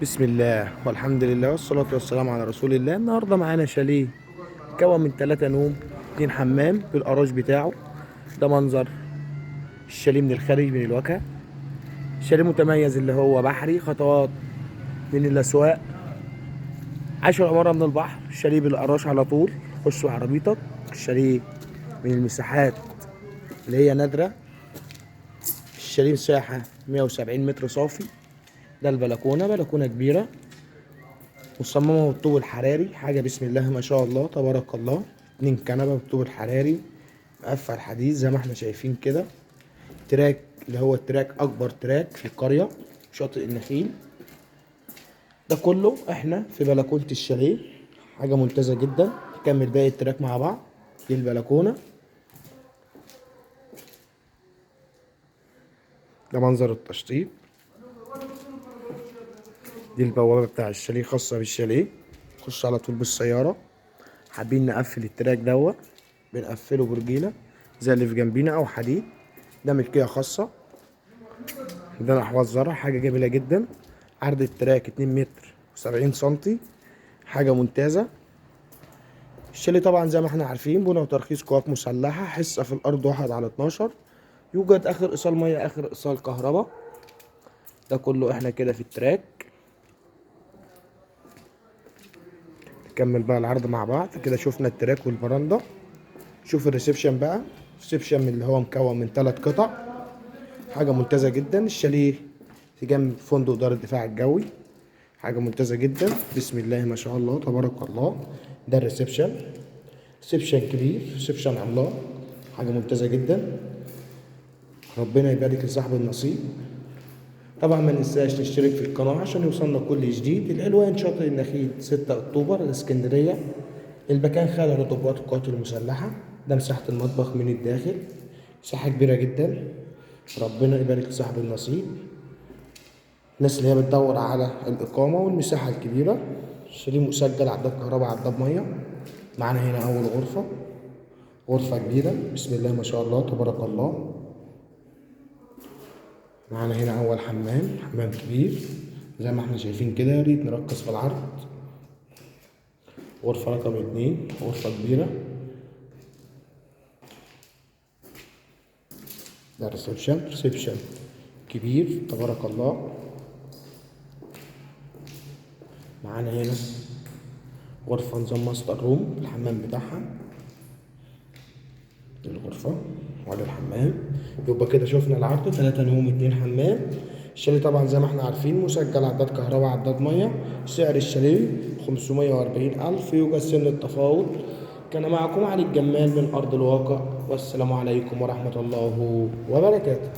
بسم الله والحمد لله والصلاة والسلام على رسول الله. النهاردة معانا شاليه مكون من 3 نوم، 2 حمام بالقراج بتاعه. ده منظر الشاليه من الخارج من الواجهة. شاليه متميز اللي هو بحري، خطوات من الأسواق، 10 عمارة من البحر. الشاليه بالقراج على طول، خش بعربيتك. الشاليه من المساحات اللي هي نادرة. الشاليه مساحة 170 متر صافي. ده البلكونة، بلكونة كبيرة مصممة بالطوب الحراري، حاجة بسم الله ما شاء الله تبارك الله. 2 كنبة بالطوب الحراري، مقفل حديد زي ما احنا شايفين كده. تراك اللي هو التراك، أكبر تراك في القرية، شاطئ النخيل. ده كله احنا في بلكونة الشاليه، حاجة ممتازة جدا. نكمل باقي التراك مع بعض. دي البلكونة، ده منظر التشطيب. دي البوابة بتاع الشاليه، خاصة بالشاليه. نخش على طول بالسيارة. حابين نقفل التراك دوت، بنقفله برجيلة زي اللي في جنبينا او حديد. ده ملكية خاصة. ده احواض زرع، حاجة جميلة جدا. عرض التراك 2 متر و70 سنتي، حاجة ممتازة. الشاليه طبعا زي ما احنا عارفين بنى وترخيص قوات مسلحة، حصة في الأرض 1/12. يوجد آخر إيصال مية، آخر إيصال كهرباء. ده كله احنا كده في التراك. نكمل بقى العرض مع بعض كده. شوفنا التراك والبرندة. شوف الريسبشن بقى. الريسبشن اللي هو مكون من 3 قطع، حاجة ممتازة جدا. الشاليه في جنب فندق دار الدفاع الجوي، حاجة ممتازة جدا بسم الله ما شاء الله تبارك الله. ده الريسبشن، ريسبشن كبير، ريسبشن عملاق، حاجة ممتازة جدا. ربنا يبارك لصاحب النصيب. طبعا ما ننساش نشترك في القناة عشان يوصلنا كل جديد. العنوان شاطئ النخيل 6 أكتوبر الإسكندرية. المكان خالي رطوبات القوات المسلحة. ده مساحة المطبخ من الداخل، مساحة كبيرة جدا. ربنا يبارك لصاحب النصيب. الناس اللي هي بتدور على الإقامة والمساحة الكبيرة. شاليه مسجل، عداد كهرباء، عداد مية. معانا هنا أول غرفة، غرفة كبيرة بسم الله ما شاء الله تبارك الله. معانا هنا أول حمام، حمام كبير زي ما احنا شايفين كده. يا ريت نركز في العرض. غرفة رقم 2، غرفة كبيرة. ده ريسبشن، ريسبشن كبير تبارك الله. معانا هنا غرفة نظام ماستر روم، الحمام بتاعها. دي الغرفة وعلى الحمام. يبقى كده شفنا العرض 3 نوم 2 حمام. الشاليه طبعا زي ما احنا عارفين مسجل، عداد كهرباء، عداد مية. سعر الشاليه 540,000. يوجد سن التفاوض. كان معكم علي الجمال من أرض الواقع، والسلام عليكم ورحمة الله وبركاته.